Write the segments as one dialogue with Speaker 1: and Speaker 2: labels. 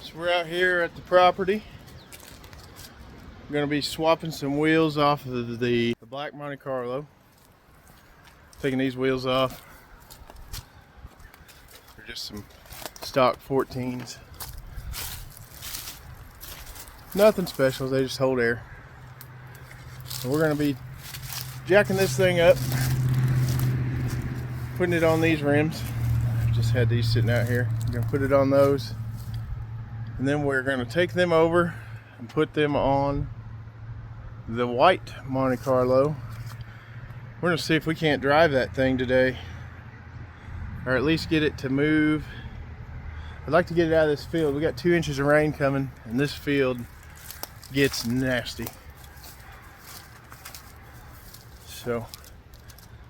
Speaker 1: So we're out here at the property. We're going to be swapping some wheels off of the black Monte Carlo. Taking these wheels off. They're just some stock 14s. Nothing special, they just hold air. So we're going to be jacking this thing up, putting it on these rims. Just had these sitting out here. We're going to put it on those. And then we're going to take them over and put them on the white Monte Carlo. We're going to see if we can't drive that thing today, or at least get it to move. I'd like to get it out of this field. We got 2 inches of rain coming, and this field gets nasty. So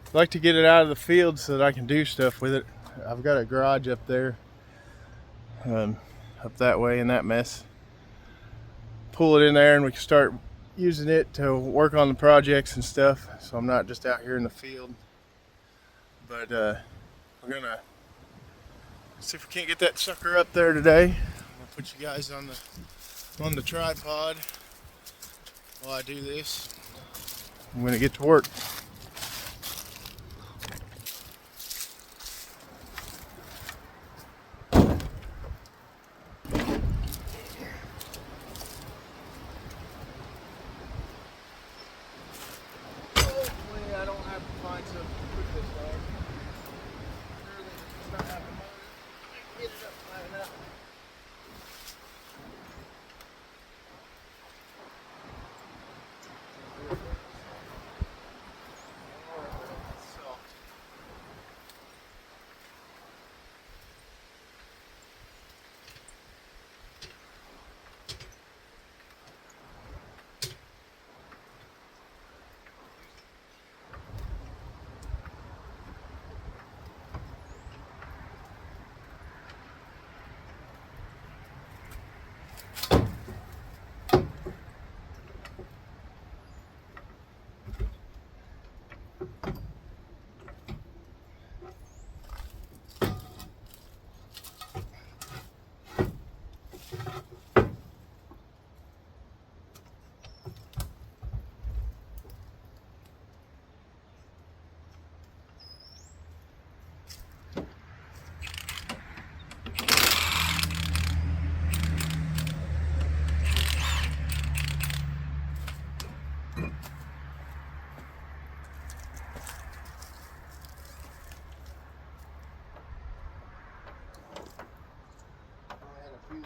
Speaker 1: I'd like to get it out of the field so that I can do stuff with it. I've got a garage up there, up that way in that mess. Pull it in there and we can start using it to work on the projects and stuff, so I'm not just out here in the field. But we're gonna see if we can't get that sucker up there today. I'm gonna put you guys on the tripod while I do this. I'm gonna get to work.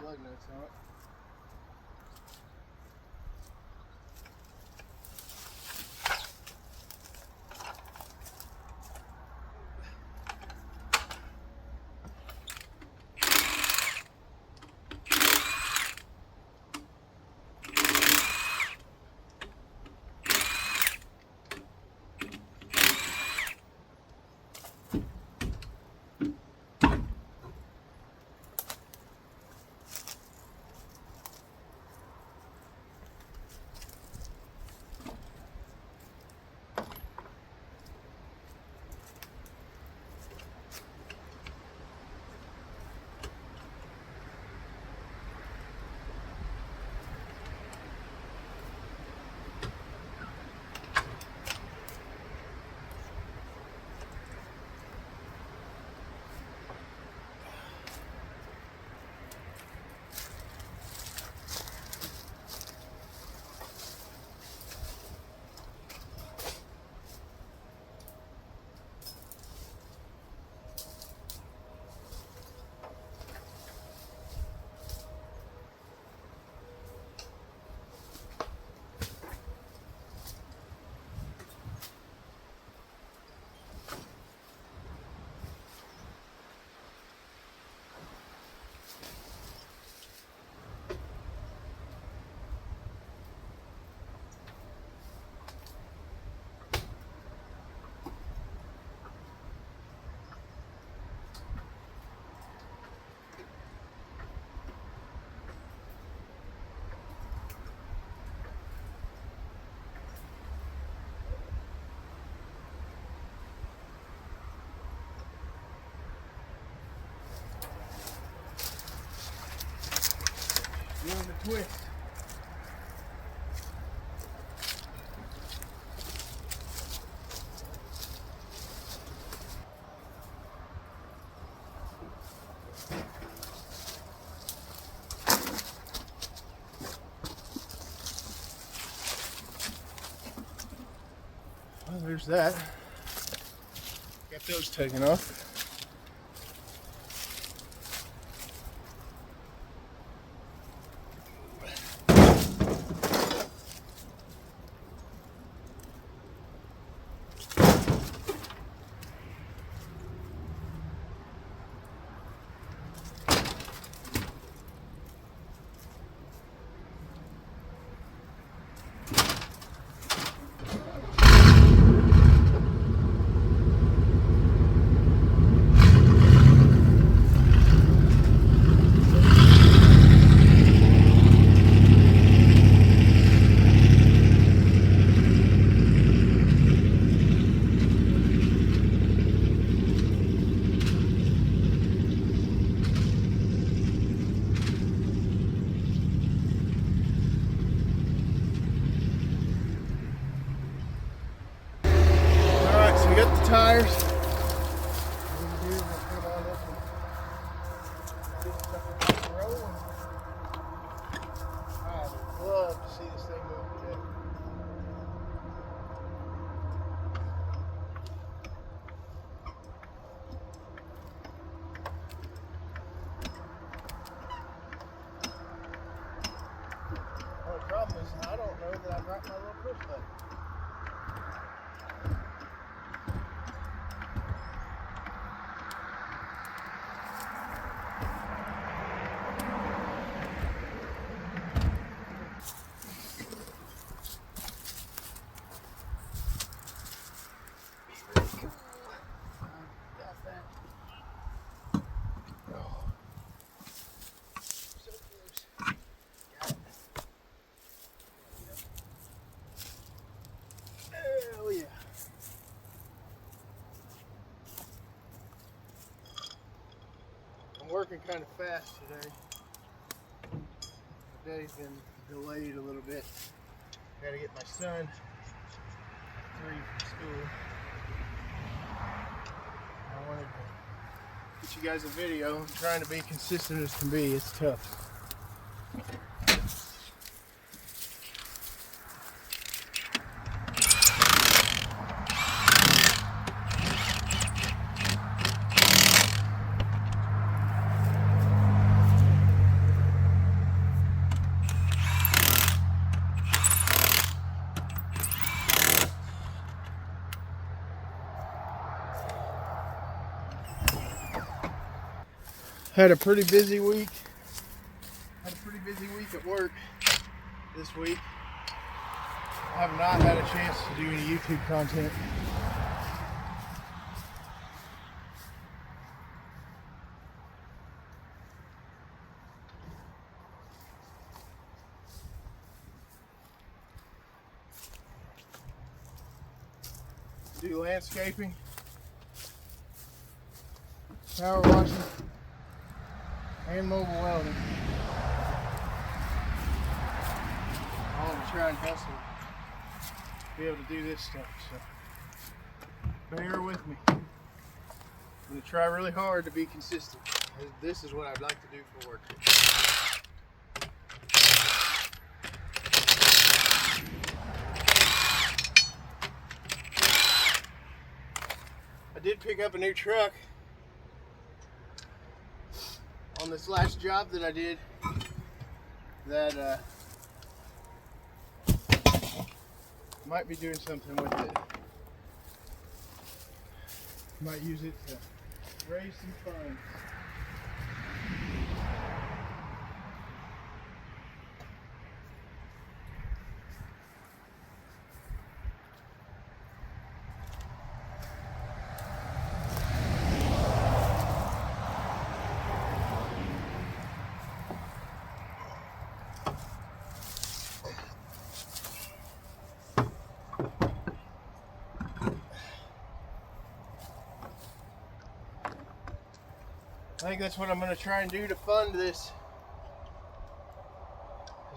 Speaker 1: Lug nuts on it. twist. Well, there's that. Got those taken off. Tires. What we're gonna do is we'll put on this and get stuff across the road. I would love to see this thing move today. Well, the problem is I don't know that I've got my little push button. Working kind of fast today. The day's been delayed a little bit. Got to get my son free from school. I wanted to get you guys a video. I'm trying to be consistent as can be. It's tough. Had a pretty busy week. Had a pretty busy week at work this week. I have not had a chance to do any YouTube content. Do landscaping, power washing, and mobile welding. All to try and hustle to be able to do this stuff. So bear with me. I'm going to try really hard to be consistent. This is what I'd like to do for work. I did pick up a new truck on this last job that I did that might be doing something with it. Might use it to raise some funds. I think that's what I'm going to try and do to fund this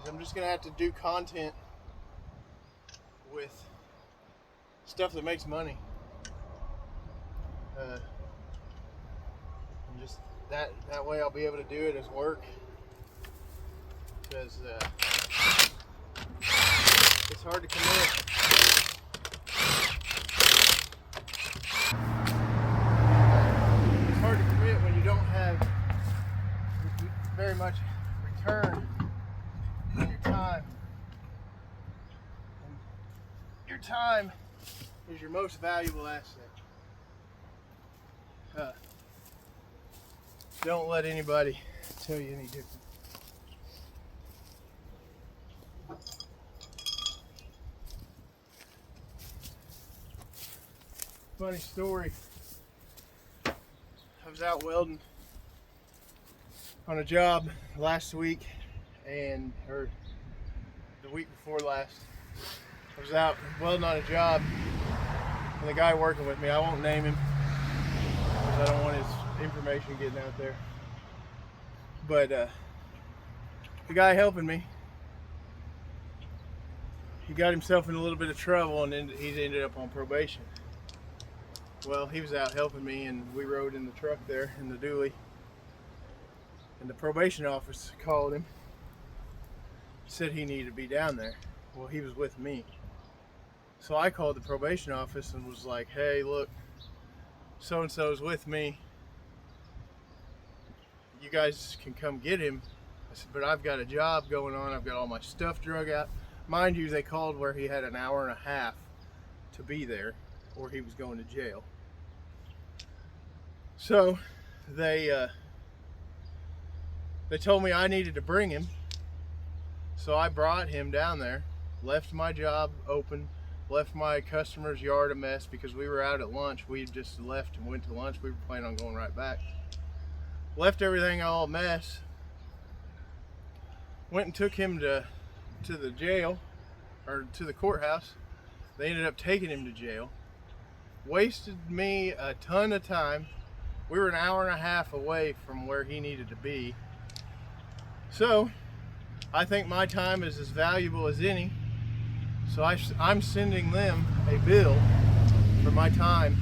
Speaker 1: I'm just gonna have to do content with stuff that makes money. And just that way I'll be able to do it as work, because it's hard to commit. It's hard to commit when you don't have very much return on your time. And your time is your most valuable asset. Don't let anybody tell you any different. Funny story. I was out welding on a job last week, or the week before last. I was out welding on a job, and the guy working with me, I won't name him because I don't want his information getting out there. But the guy helping me, he got himself in a little bit of trouble, and then he ended up on probation. Well, he was out helping me, and we rode in the truck there in the dually, and the probation officer called him, said he needed to be down there. Well, he was with me, so I called the probation office and was like, hey, look, so and so's with me, you guys can come get him. I said, but I've got a job going on, I've got all my stuff drug out. Mind you, they called where he had an hour and a half to be there, or he was going to jail. So they told me I needed to bring him, so I brought him down there, left my job open, left my customer's yard a mess because we were out at lunch. We just left and went to lunch. We were planning on going right back. Left everything all a mess. Went and took him to the jail, or to the courthouse. They ended up taking him to jail. Wasted me a ton of time. We were an hour and a half away from where he needed to be. So I think my time is as valuable as any. So I'm sending them a bill for my time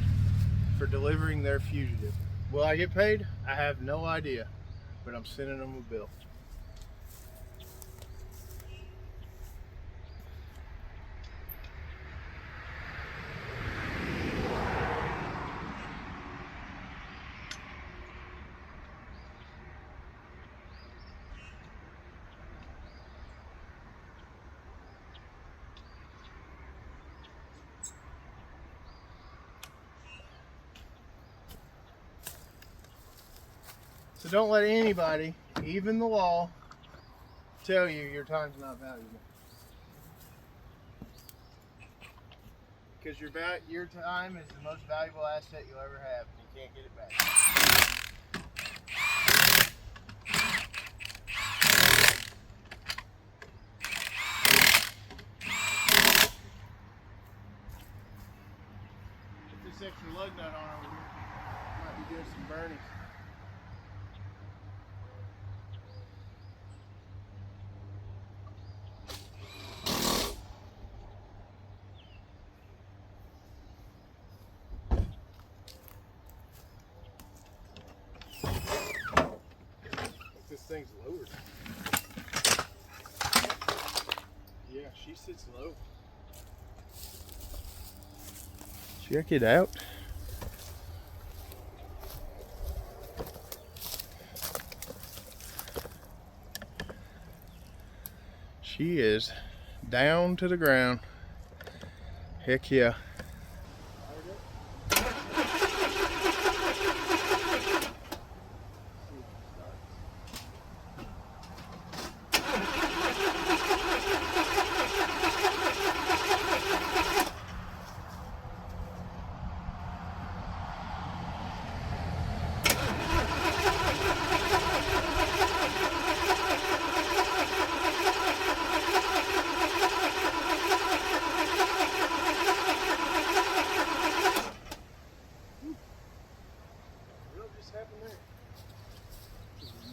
Speaker 1: for delivering their fugitive. Will I get paid? I have no idea, but I'm sending them a bill. So don't let anybody, even the law, tell you your time's not valuable. Because your time is the most valuable asset you'll ever have, and you can't get it back. Put this extra lug nut on over here. Might be doing some burning. This thing's lowered. Yeah, she sits low. Check it out. She is down to the ground. Heck yeah.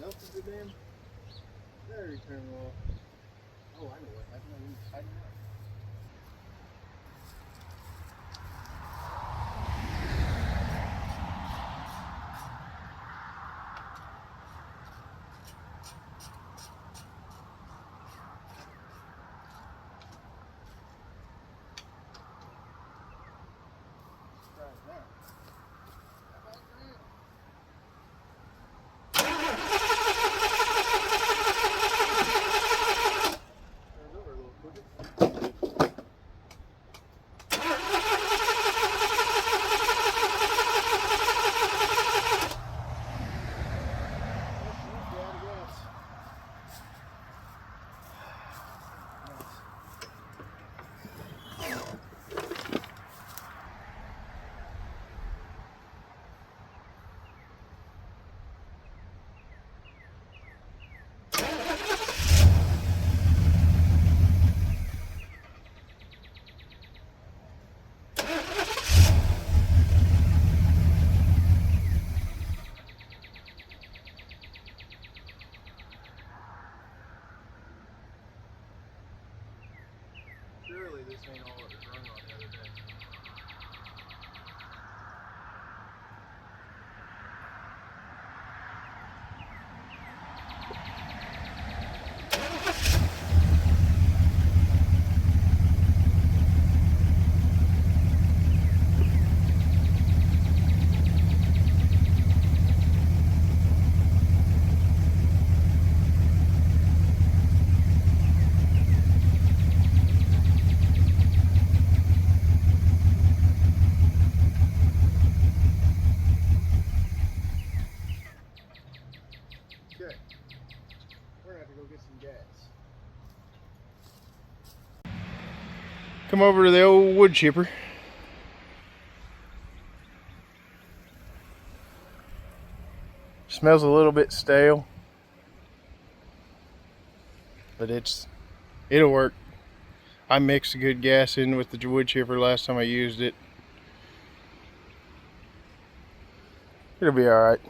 Speaker 1: Nothing to them. Battery turned off. Oh, I know what happened. I need to tighten it up. Surely this ain't all it was run on the other day. Okay, we're gonna have to go get some gas. Come over to the old wood chipper. Smells a little bit stale, but it'll work. I mixed a good gas in with the wood chipper last time I used it. It'll be all right.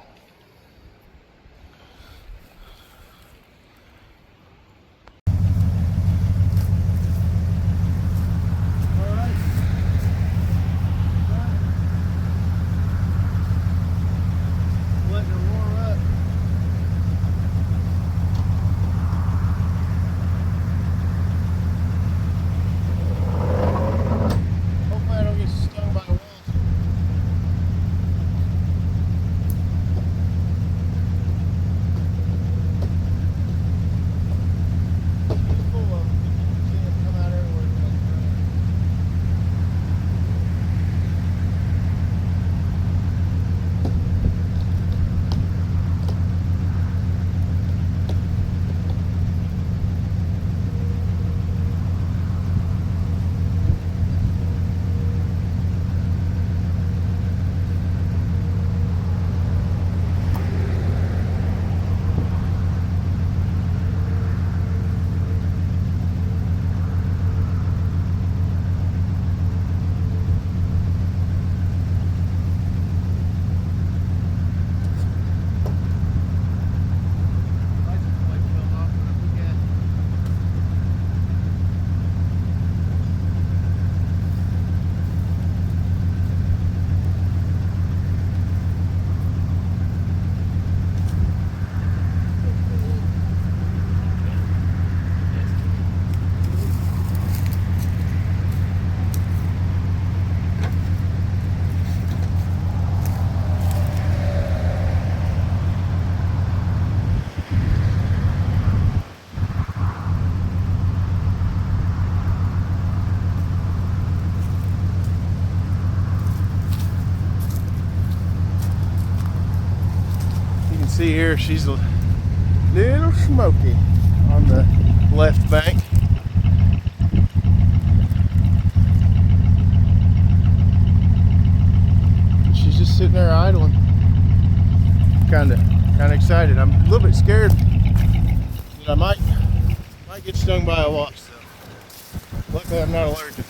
Speaker 1: See here, she's a little smoky on the left bank. She's just sitting there idling. Kind of excited. I'm a little bit scared that I might get stung by a wasp. So luckily, I'm not allergic.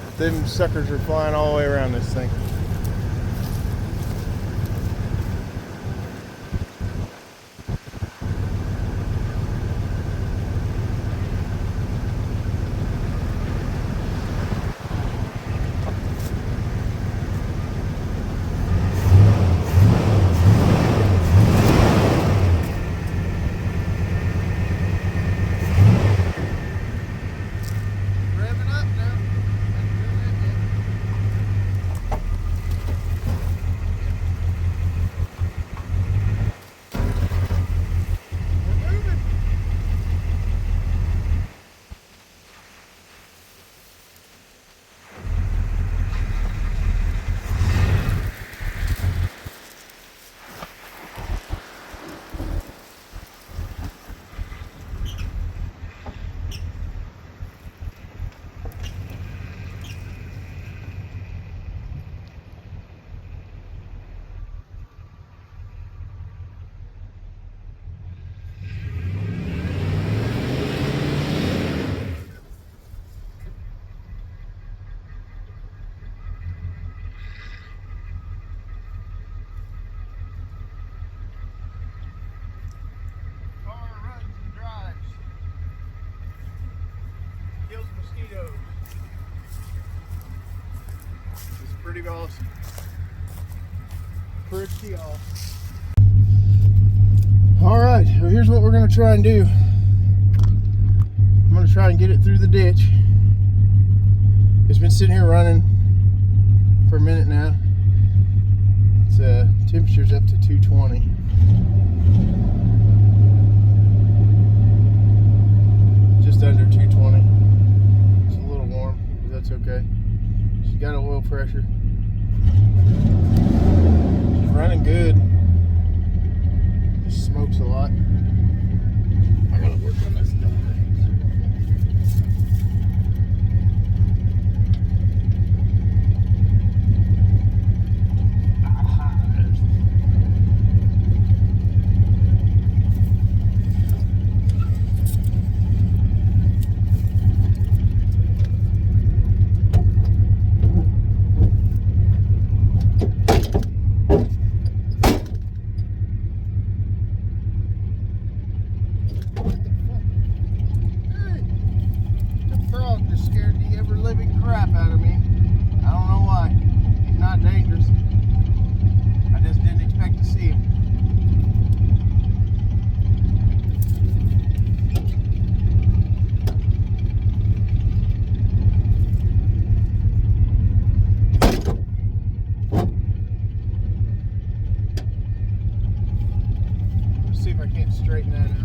Speaker 1: But them suckers are flying all the way around this thing. mosquitoes. It's pretty awesome. Pretty awesome. Alright, well here's what we're going to try and do. I'm going to try and get it through the ditch. It's been sitting here running for a minute now. It's temperature's up to 220. Just under 220. It's a little warm, but that's okay. She's got oil pressure. She's running good. Just smokes a lot. I gotta work on this door. Crap out of me. I don't know why. He's not dangerous. I just didn't expect to see him. Let's see if I can't straighten that out.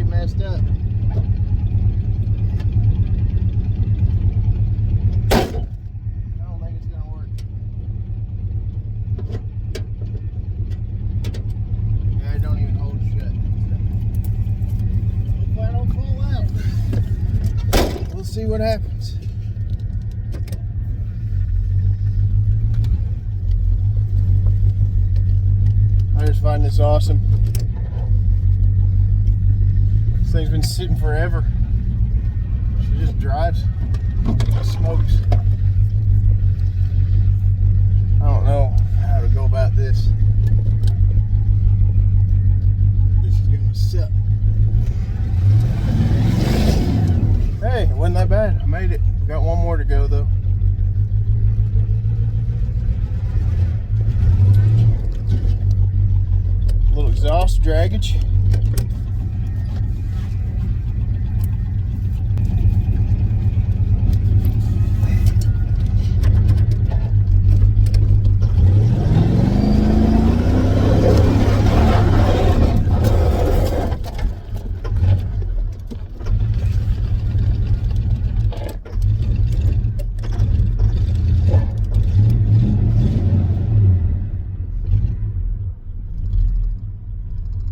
Speaker 1: Messed up. I don't think it's gonna work. Yeah, I don't even hold shut. Hope I don't fall out. We'll see what happens. I just find this awesome. This thing's been sitting forever. She just drives. Smokes. I don't know how to go about this. This is gonna suck. Hey, it wasn't that bad. I made it. We got one more to go though. A little exhaust dragage.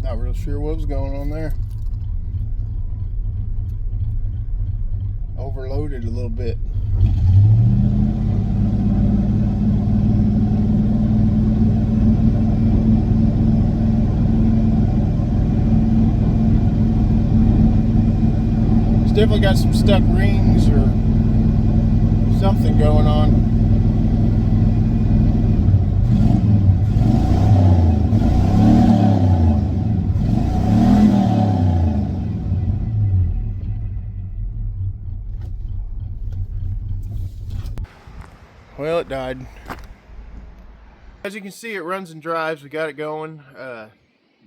Speaker 1: Not real sure what was going on there. Overloaded a little bit. It's definitely got some stuck rings or something going on. Well, it died. As you can see, it runs and drives. We got it going.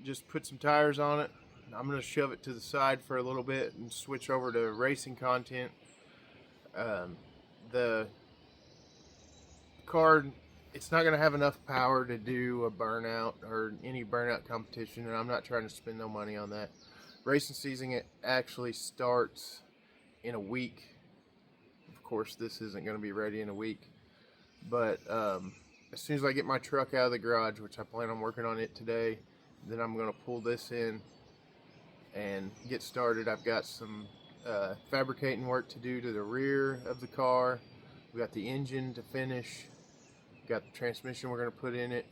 Speaker 1: Just put some tires on it. I'm going to shove it to the side for a little bit and switch over to racing content. The car, it's not going to have enough power to do a burnout or any burnout competition, and I'm not trying to spend no money on that. Racing season, it actually starts in a week. Of course, this isn't going to be ready in a week. But as soon as I get my truck out of the garage, which I plan on working on it today, then I'm going to pull this in and get started. I've got some fabricating work to do to the rear of the car. We got the engine to finish. got the transmission we're going to put in it.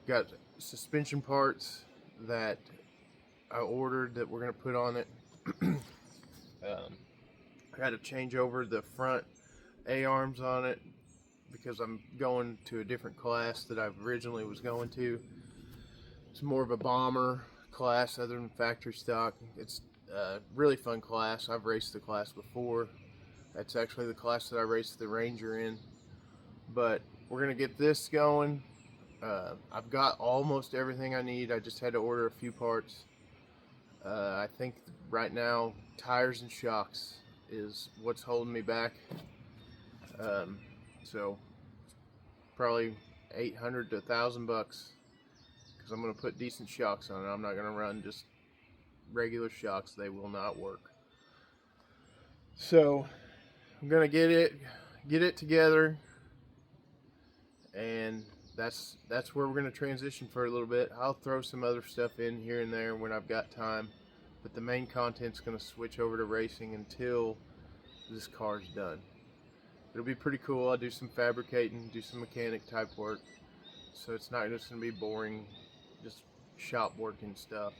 Speaker 1: Got suspension parts that I ordered that we're going to put on it. I had to change over the front A-arms on it because I'm going to a different class that I originally was going to. It's more of a bomber class other than factory stock. It's a really fun class. I've raced the class before. That's actually the class that I raced the Ranger in. But we're going to get this going. I've got almost everything I need. I just had to order a few parts. I think right now tires and shocks is what's holding me back. So probably 800 to 1,000 bucks, because I'm going to put decent shocks on it. I'm not going to run just regular shocks. They will not work. So I'm going to get it together, and that's where we're going to transition for a little bit. I'll throw some other stuff in here and there when I've got time, but the main content's going to switch over to racing until this car's done. It'll be pretty cool. I'll do some fabricating, do some mechanic type work, so it's not just going to be boring, just shop working stuff.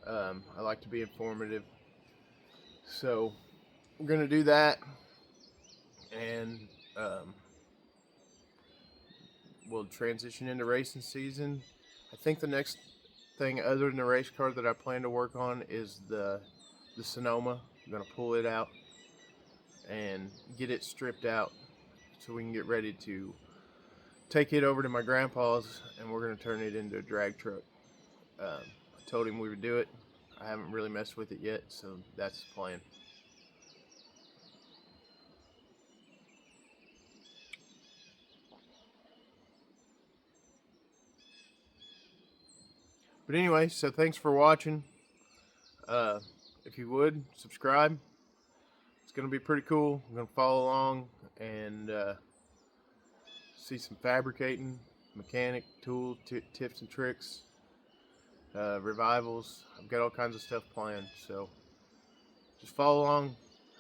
Speaker 1: I like to be informative, so we're going to do that, and we'll transition into racing season. I think the next thing other than the race car that I plan to work on is the Sonoma. I'm going to pull it out and get it stripped out so we can get ready to take it over to my grandpa's, and we're going to turn it into a drag truck. I told him we would do it. I haven't really messed with it yet, so that's the plan. But anyway, so thanks for watching. If you would, subscribe. It's going to be pretty cool. I'm going to follow along and see some fabricating, mechanic, tool, tips and tricks, revivals. I've got all kinds of stuff planned, so just follow along.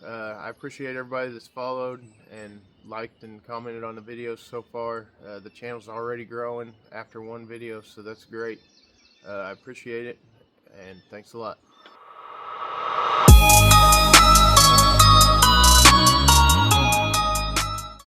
Speaker 1: I appreciate everybody that's followed and liked and commented on the videos so far. The channel's already growing after one video, so that's great. I appreciate it, and thanks a lot.